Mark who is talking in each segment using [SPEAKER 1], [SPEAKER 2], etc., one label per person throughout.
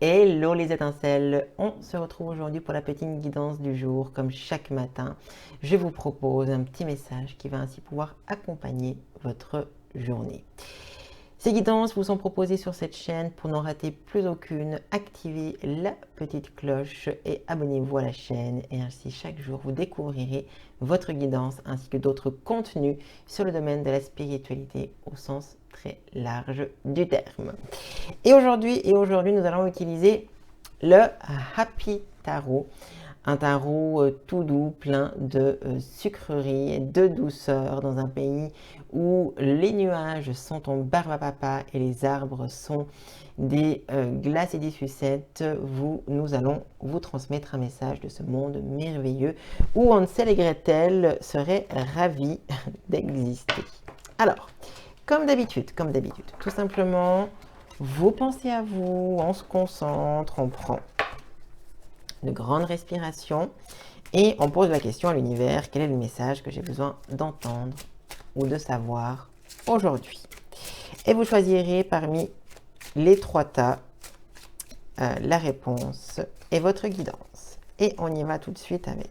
[SPEAKER 1] Hello les étincelles, on se retrouve aujourd'hui pour la petite guidance du jour. Comme chaque matin, je vous propose un petit message qui va ainsi pouvoir accompagner votre journée. Ces guidances vous sont proposées sur cette chaîne. Pour n'en rater plus aucune, activez la petite cloche et abonnez-vous à la chaîne. Et ainsi, chaque jour, vous découvrirez votre guidance ainsi que d'autres contenus sur le domaine de la spiritualité au sens très large du terme. Et aujourd'hui, nous allons utiliser le Happy Tarot. Un tarot tout doux, plein de sucreries et de douceur dans un pays où les nuages sont en barbe à papa et les arbres sont des glaces et des sucettes. Nous allons vous transmettre un message de ce monde merveilleux où Hansel et Gretel seraient ravis d'exister. Alors, comme d'habitude, tout simplement, vous pensez à vous, on se concentre, on prend de grandes respirations et on pose la question à l'univers, quel est le message que j'ai besoin d'entendre ou de savoir aujourd'hui. Et vous choisirez parmi les trois tas la réponse et votre guidance. Et on y va tout de suite avec,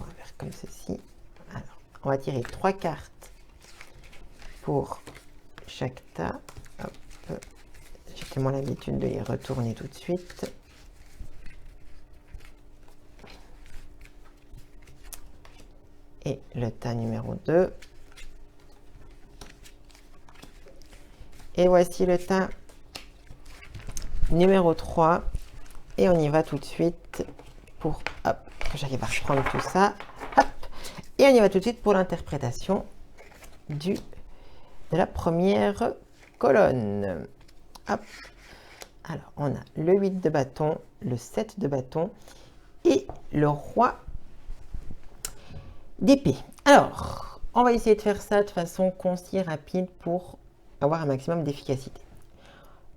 [SPEAKER 1] on va faire comme ceci. Alors, on va tirer 3 cartes pour chaque tas. J'ai tellement l'habitude de les retourner tout de suite. Et le tas numéro 2. Et voici le tas numéro 3. Et on y va tout de suite pour que j'arrive à reprendre tout ça. Hop. Et on y va tout de suite pour l'interprétation de la première colonne. Hop. Alors, on a le 8 de bâton, le 7 de bâton et le roi d'épée. Alors, on va essayer de faire ça de façon concise, rapide pour avoir un maximum d'efficacité.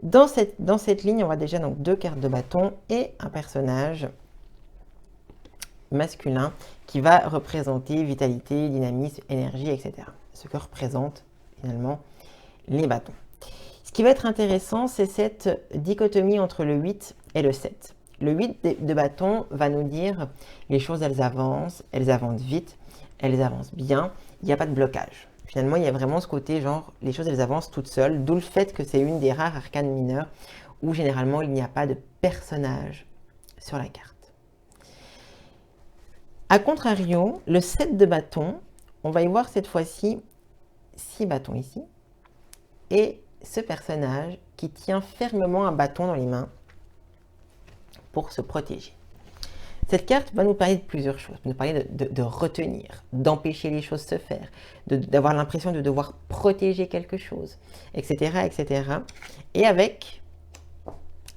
[SPEAKER 1] Dans cette ligne, on voit déjà donc 2 cartes de bâton et un personnage masculin qui va représenter vitalité, dynamisme, énergie, etc. Ce que représentent finalement les bâtons. Ce qui va être intéressant, c'est cette dichotomie entre le 8 et le 7. Le 8 de bâton va nous dire les choses, elles avancent vite, elles avancent bien, il n'y a pas de blocage. Finalement, il y a vraiment ce côté genre, les choses, elles avancent toutes seules, d'où le fait que c'est une des rares arcanes mineures où généralement, il n'y a pas de personnage sur la carte. A contrario, le 7 de bâton, on va y voir cette fois-ci 6 bâtons ici, et ce personnage qui tient fermement un bâton dans les mains pour se protéger. Cette carte va nous parler de plusieurs choses, nous parler de retenir, d'empêcher les choses de se faire, d'avoir l'impression de devoir protéger quelque chose, etc., etc. Et avec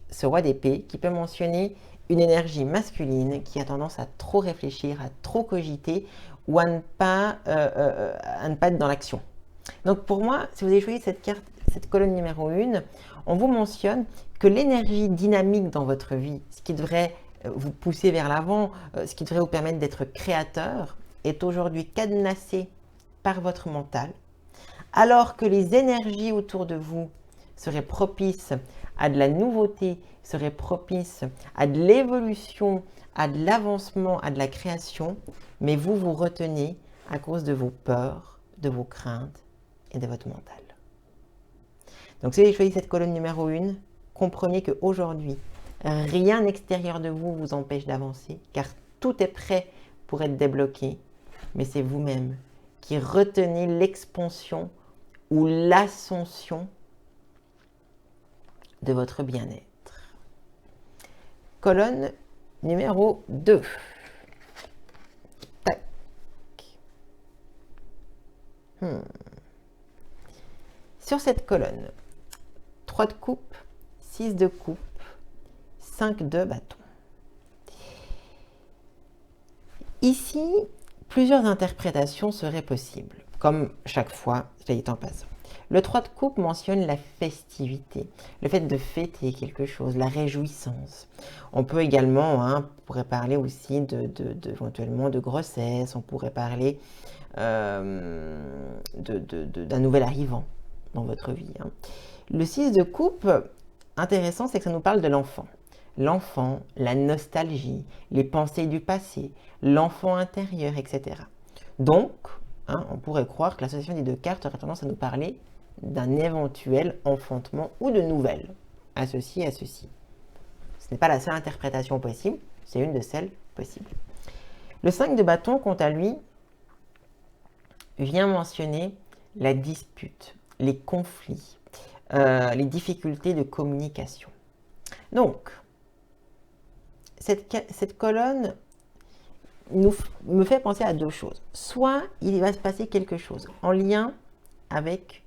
[SPEAKER 1] ce roi d'épée qui peut mentionner une énergie masculine qui a tendance à trop réfléchir, à trop cogiter ou à ne pas être dans l'action. Donc pour moi, si vous avez choisi cette carte, cette colonne numéro 1, on vous mentionne que l'énergie dynamique dans votre vie, ce qui devrait vous pousser vers l'avant, ce qui devrait vous permettre d'être créateur, est aujourd'hui cadenassé par votre mental, alors que les énergies autour de vous seraient propices à de la nouveauté, seraient propices à de l'évolution, à de l'avancement, à de la création, mais vous vous retenez à cause de vos peurs, de vos craintes et de votre mental. Donc si vous avez choisi cette colonne numéro 1, comprenez qu'aujourd'hui, rien extérieur de vous vous empêche d'avancer, car tout est prêt pour être débloqué, mais c'est vous-même qui retenez l'expansion ou l'ascension de votre bien-être. Colonne numéro 2. Tac. Sur cette colonne, 3 de coupe, 6 de coupe, 5 de bâton. Ici, plusieurs interprétations seraient possibles, comme chaque fois, je l'ai dit en passant. Le 3 de coupe mentionne la festivité, le fait de fêter quelque chose, la réjouissance. On peut également, on pourrait parler aussi éventuellement de grossesse, on pourrait parler d'un nouvel arrivant dans votre vie. Le 6 de coupe intéressant, c'est que ça nous parle de l'enfant. L'enfant, la nostalgie, les pensées du passé, l'enfant intérieur, etc. Donc, on pourrait croire que l'association des deux cartes aurait tendance à nous parler d'un éventuel enfantement ou de nouvelles associées à ceci. Ce n'est pas la seule interprétation possible, c'est une de celles possibles. Le 5 de bâton, quant à lui, vient mentionner la dispute, les conflits, les difficultés de communication. Donc, cette colonne me fait penser à deux choses. Soit il va se passer quelque chose en lien avec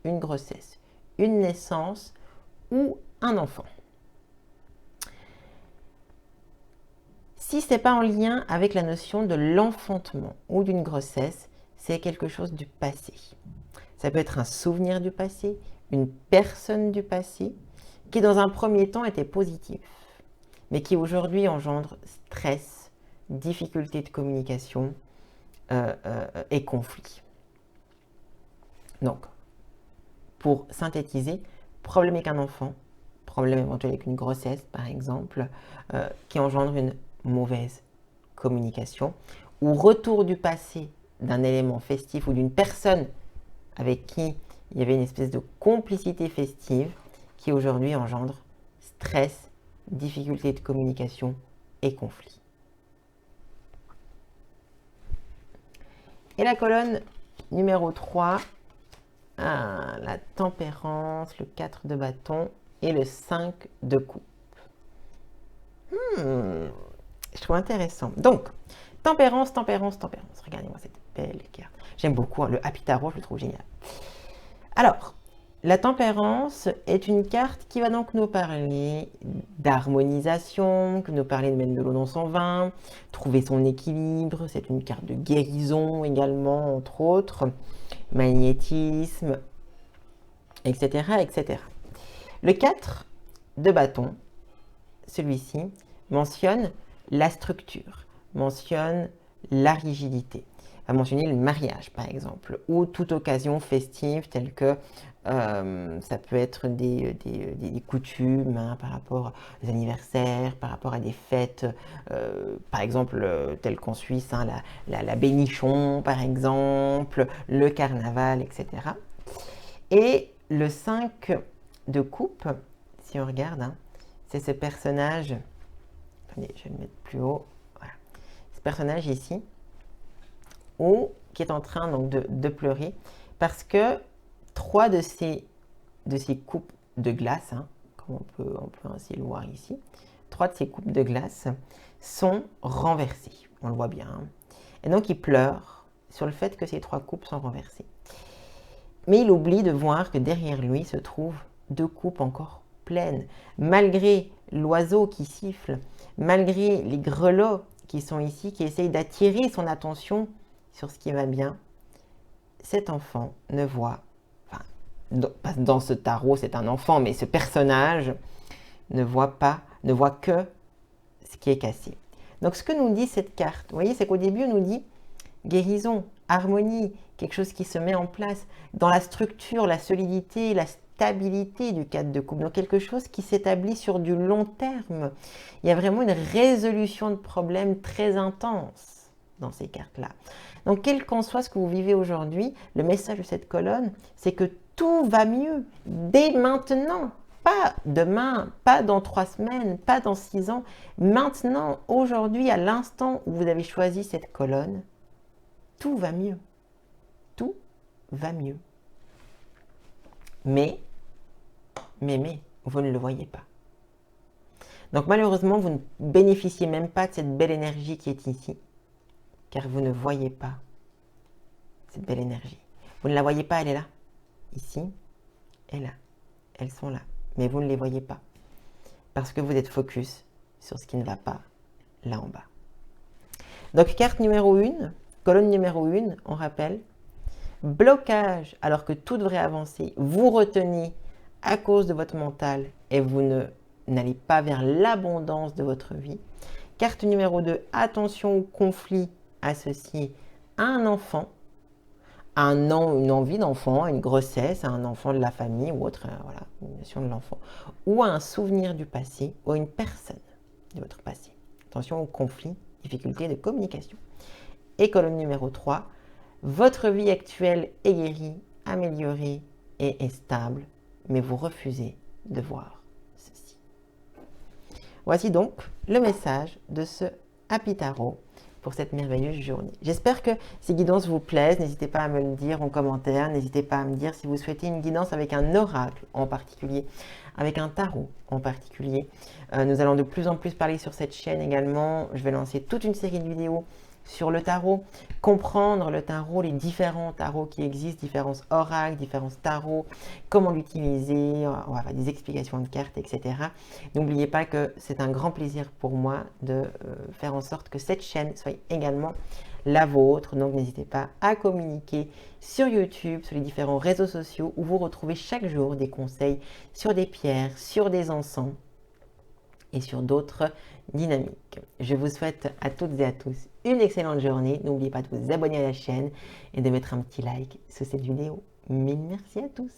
[SPEAKER 1] une grossesse, une naissance ou un enfant. Si ce n'est pas en lien avec la notion de l'enfantement ou d'une grossesse, c'est quelque chose du passé. Ça peut être un souvenir du passé, une personne du passé, qui dans un premier temps était positif, mais qui aujourd'hui engendre stress, difficulté de communication et conflit. Donc, pour synthétiser, problème avec un enfant, problème éventuel avec une grossesse par exemple, qui engendre une mauvaise communication, ou retour du passé d'un élément festif ou d'une personne avec qui il y avait une espèce de complicité festive qui aujourd'hui engendre stress, difficulté de communication et conflit. Et la colonne numéro 3, la tempérance, le 4 de bâton et le 5 de coupe. Je trouve intéressant. Donc, tempérance. Regardez-moi cette belle carte. J'aime beaucoup, le Happy Tarot, je le trouve génial. Alors, la tempérance est une carte qui va donc nous parler d'harmonisation, nous parler de mettre de l'eau dans son vin, trouver son équilibre. C'est une carte de guérison également, entre autres, magnétisme, etc., etc. Le 4 de bâton, celui-ci, mentionne la structure, mentionne la rigidité. Va mentionner le mariage, par exemple, ou toute occasion festive telle que ça peut être des coutumes par rapport aux anniversaires, par rapport à des fêtes, par exemple, telles qu'en Suisse, la bénichon, par exemple, le carnaval, etc. Et le 5 de coupe, si on regarde, c'est ce personnage, attendez, je vais le mettre plus haut, voilà. Ce personnage ici, qui est en train donc de pleurer, parce que 3 de ces coupes de glace, comme on peut ainsi le voir ici, 3 de ces coupes de glace sont renversées, on le voit bien. Et donc il pleure sur le fait que ces 3 coupes sont renversées. Mais il oublie de voir que derrière lui se trouvent 2 coupes encore pleines. Malgré l'oiseau qui siffle, malgré les grelots qui sont ici, qui essayent d'attirer son attention sur ce qui va bien, cet enfant ne voit, dans ce tarot c'est un enfant, mais ce personnage ne voit que ce qui est cassé. Donc ce que nous dit cette carte, vous voyez, c'est qu'au début on nous dit guérison, harmonie, quelque chose qui se met en place dans la structure, la solidité, la stabilité du 4 de coupe, donc quelque chose qui s'établit sur du long terme. Il y a vraiment une résolution de problèmes très intense dans ces cartes-là. Donc, quel qu'en soit ce que vous vivez aujourd'hui, le message de cette colonne, c'est que tout va mieux dès maintenant. Pas demain, pas dans 3 semaines, pas dans 6 ans. Maintenant, aujourd'hui, à l'instant où vous avez choisi cette colonne, tout va mieux. Tout va mieux. Mais, vous ne le voyez pas. Donc malheureusement, vous ne bénéficiez même pas de cette belle énergie qui est ici, car vous ne voyez pas cette belle énergie. Vous ne la voyez pas, elle est là, ici et là. Elles sont là, mais vous ne les voyez pas, parce que vous êtes focus sur ce qui ne va pas là en bas. Donc carte numéro 1, colonne numéro 1, on rappelle, blocage alors que tout devrait avancer, vous retenez à cause de votre mental et vous n'allez pas vers l'abondance de votre vie. Carte numéro 2, attention au conflit associé à un enfant une envie d'enfant, une grossesse, à un enfant de la famille ou autre, voilà, une notion de l'enfant, ou à un souvenir du passé, ou à une personne de votre passé. Attention aux conflits, difficultés de communication. Et colonne numéro 3, votre vie actuelle est guérie, améliorée et est stable, mais vous refusez de voir ceci. Voici donc le message de ce Happy Tarot pour cette merveilleuse journée. J'espère que ces guidances vous plaisent. N'hésitez pas à me le dire en commentaire. N'hésitez pas à me dire si vous souhaitez une guidance avec un oracle en particulier, avec un tarot en particulier. Nous allons de plus en plus parler sur cette chaîne également. Je vais lancer toute une série de vidéos sur le tarot, comprendre le tarot, les différents tarots qui existent, différents oracles, différents tarots, comment l'utiliser, on va faire des explications de cartes, etc. N'oubliez pas que c'est un grand plaisir pour moi de faire en sorte que cette chaîne soit également la vôtre. Donc n'hésitez pas à communiquer sur YouTube, sur les différents réseaux sociaux où vous retrouvez chaque jour des conseils sur des pierres, sur des encens et sur d'autres dynamiques. Je vous souhaite à toutes et à tous une excellente journée. N'oubliez pas de vous abonner à la chaîne et de mettre un petit like sous cette vidéo. Mille merci à tous.